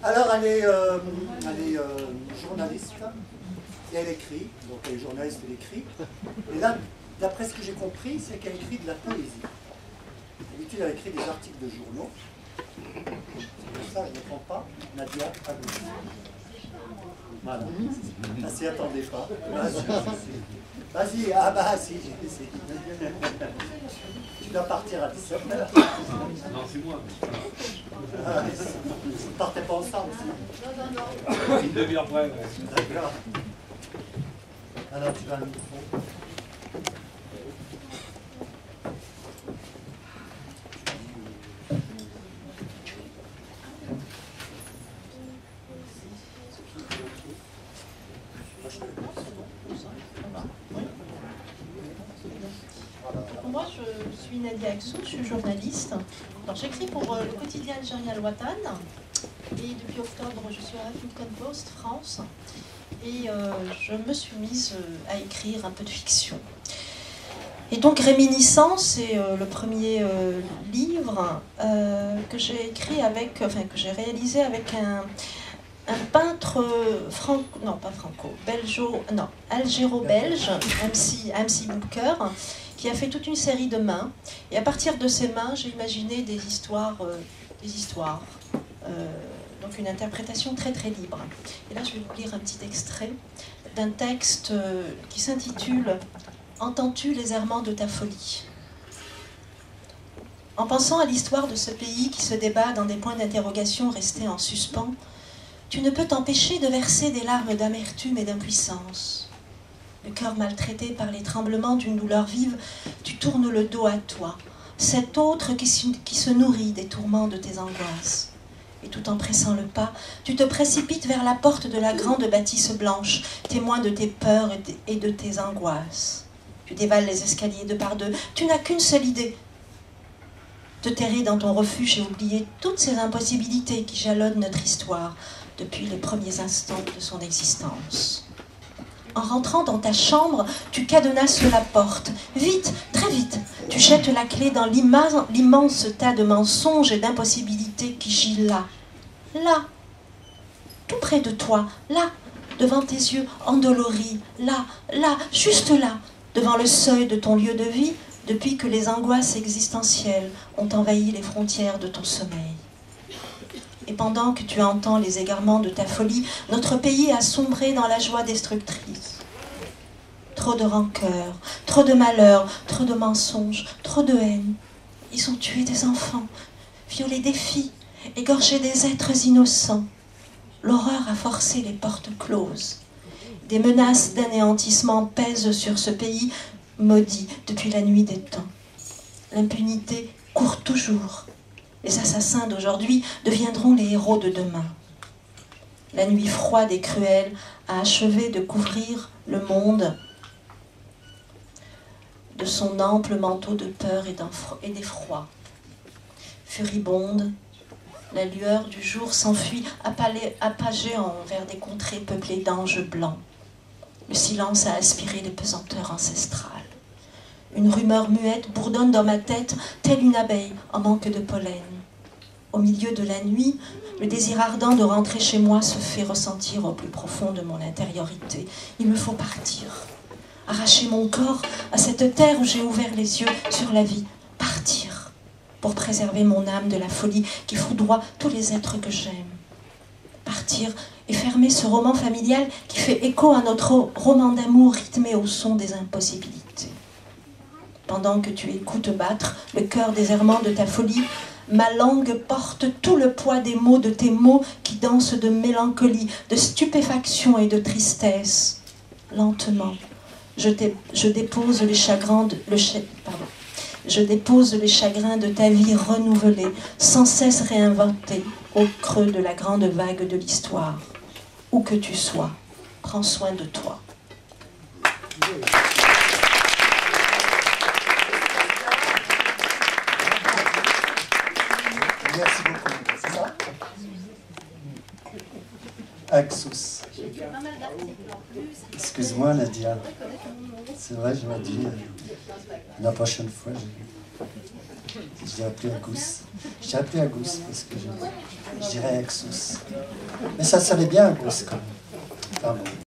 Alors, elle est journaliste, et elle écrit. Donc, elle est journaliste, elle écrit. Et là, d'après ce que j'ai compris, c'est qu'elle écrit de la poésie. D'habitude, elle écrit des articles de journaux. C'est pour ça, je ne comprends pas. Nadia Agousse. Voilà. Elle s'y attendait pas. Vas-y, ah bah si. Tu dois partir à 17h. Non, c'est moi. Ah, vous ne partez pas ensemble aussi. Non. Une demi-heure près, ouais. D'accord. Alors tu vas un micro. Moi, je suis Nadia Agousse, je suis journaliste. J'écris pour le quotidien algérien Al Watan. Et depuis octobre, je suis à Huffington Post, France. Et je me suis mise à écrire un peu de fiction. Et donc, Réminiscence, c'est le premier livre que j'ai écrit avec, enfin, que j'ai réalisé avec un peintre algéro-belge, MC Booker, qui a fait toute une série de mains. Et à partir de ces mains, j'ai imaginé des histoires. Donc une interprétation très très libre. Et là, je vais vous lire un petit extrait d'un texte qui s'intitule « Entends-tu les errements de ta folie ?» En pensant à l'histoire de ce pays qui se débat dans des points d'interrogation restés en suspens, tu ne peux t'empêcher de verser des larmes d'amertume et d'impuissance. Le cœur maltraité par les tremblements d'une douleur vive, tu tournes le dos à toi, cet autre qui se nourrit des tourments de tes angoisses. Et tout en pressant le pas, tu te précipites vers la porte de la grande bâtisse blanche, témoin de tes peurs et de tes angoisses. Tu dévales les escaliers deux par deux, tu n'as qu'une seule idée, te terrer dans ton refuge et oublier toutes ces impossibilités qui jalonnent notre histoire depuis les premiers instants de son existence. En rentrant dans ta chambre, tu cadenasses la porte. Vite, très vite, tu jettes la clé dans l'immense tas de mensonges et d'impossibilités qui gît là. Là, tout près de toi, là, devant tes yeux endoloris, là, juste là, devant le seuil de ton lieu de vie, depuis que les angoisses existentielles ont envahi les frontières de ton sommeil. Et pendant que tu entends les égarements de ta folie, notre pays a sombré dans la joie destructrice. Trop de rancœur, trop de malheur, trop de mensonges, trop de haine. Ils ont tué des enfants, violé des filles, égorgé des êtres innocents. L'horreur a forcé les portes closes. Des menaces d'anéantissement pèsent sur ce pays maudit depuis la nuit des temps. L'impunité court toujours. Les assassins d'aujourd'hui deviendront les héros de demain. La nuit froide et cruelle a achevé de couvrir le monde de son ample manteau de peur et d'effroi. Furibonde, la lueur du jour s'enfuit apagée vers des contrées peuplées d'anges blancs. Le silence a aspiré les pesanteurs ancestrales. Une rumeur muette bourdonne dans ma tête, telle une abeille en manque de pollen. Au milieu de la nuit, le désir ardent de rentrer chez moi se fait ressentir au plus profond de mon intériorité. Il me faut partir, arracher mon corps à cette terre où j'ai ouvert les yeux sur la vie. Partir, pour préserver mon âme de la folie qui foudroie tous les êtres que j'aime. Partir et fermer ce roman familial qui fait écho à notre roman d'amour rythmé au son des impossibilités. Pendant que tu écoutes battre le cœur des errements de ta folie, ma langue porte tout le poids des mots de tes mots qui dansent de mélancolie, de stupéfaction et de tristesse. Lentement, je dépose les chagrins de ta vie renouvelée, sans cesse réinventée, au creux de la grande vague de l'histoire. Où que tu sois, prends soin de toi. Merci beaucoup. C'est ça? Axous. Excuse-moi, Nadia. C'est vrai, je m'ai dit, la prochaine fois, j'ai appelé Agousse. J'ai appelé Agousse parce que j'ai je dirais Exus. Mais ça sonnait bien, Gosse, quand même. Enfin, bon.